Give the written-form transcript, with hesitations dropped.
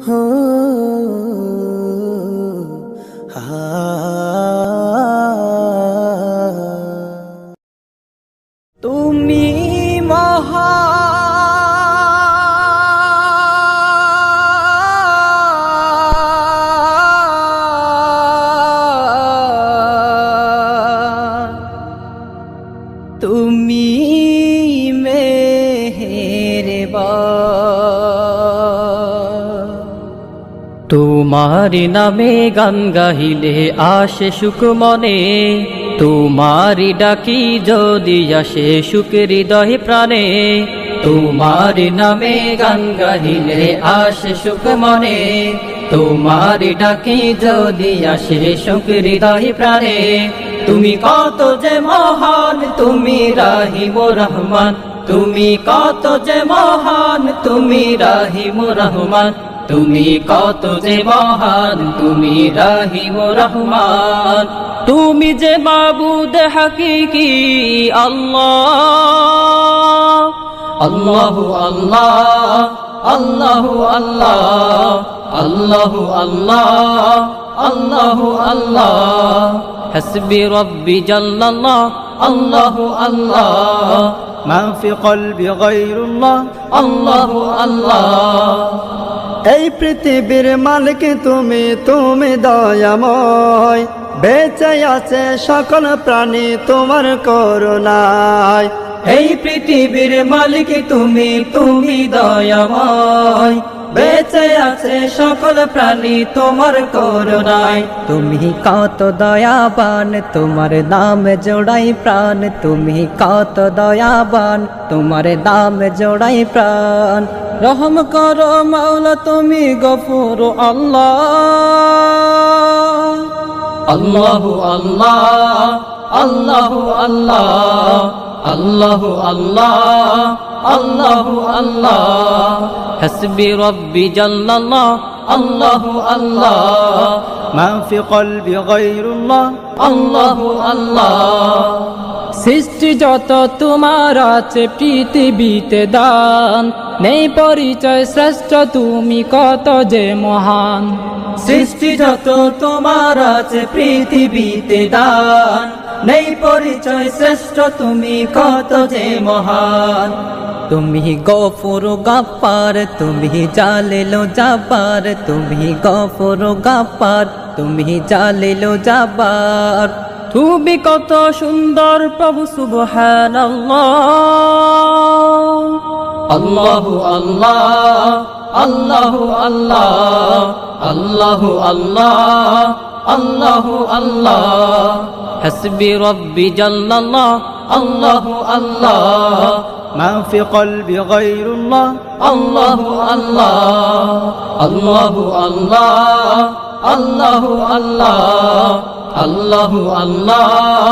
হো হা তুমি তুমি মেহেরবান তোমার নামে গান গাহিলে আসে সুখ মনে তোমার ডাকি যদি আসে সুখ হৃদয় প্রাণে তোমার নামে গান গাহিলে আসে সুখ মনে তোমার ডাকি যদি আসে সুখ হৃদয় প্রাণে তুমি কত যে মহান তুমি রাহিম রহমান তুমি কত যে মহান তুমি রাহিম রহমান তুমি কত যে মহান তুমি রাহিম রহমান তুমি যে মাবুদ হাকিকি আল্লাহ আল্লাহু আল্লাহ আল্লাহু আল্লাহ আল্লাহু আল্লাহ আল্লাহু আল্লাহ হাসবি রব্বি জাল্লাল্লাহ আল্লাহু আল্লাহ মা ফি কলবি গায়রুল্লাহ আল্লাহু আল্লাহ এই পৃথিবীর মালিক তুমি তুমি দয়াময় বেঁচে আছে সকল প্রাণী তোমার করুণায় এই পৃথিবীর মালিক তুমি তুমি দয়াময় বেঁচে আছে সকল প্রাণী তোমার করুণায় তুমি কত দয়াবান তোমার নাম জোড়াই প্রাণ তুমি কত দয়াবান তোমার নাম জোড়াই প্রাণ রহম করো মাওলা তুমি গফুর আল্লাহ আল্লাহু আল্লাহ আল্লাহু আল্লাহ আল্লাহু আল্লাহ আল্লাহু আল্লাহ হাসবি রব্বি জাল্লাল্লাহ আল্লাহু আল্লাহ মা ফি কলবি গায়রুল্লাহ আল্লাহু আল্লাহ সৃষ্টি যত তোমার আছে পৃথিবীতে দান নেই পরিচয় শ্রেষ্ঠ তুমি কত যে মহান সৃষ্টি যত তোমার আছে পৃথিবীতে দান নেই পরিচয় শ্রেষ্ঠ তুমি কত যে মহান তুমি গফুর গাফফার তুমি জালিল জাব্বার তুমি গফুর গাফফার তুমি জালিল জাব্বার তুমি কত সুন্দর প্রভু সুবহানাল্লাহ আল্লাহু আল্লাহ আল্লাহু আল্লাহ আল্লাহু আল্লাহ আল্লাহু আল্লাহ হাসবি রব্বি জাল্লাল্লাহ আল্লাহু আল্লাহ মা ফি কলবি গায়রুল্লাহ আল্লাহু আল্লাহ আল্লাহু আল্লাহ আল্লাহু আল্লাহ আল্লাহু আল্লাহ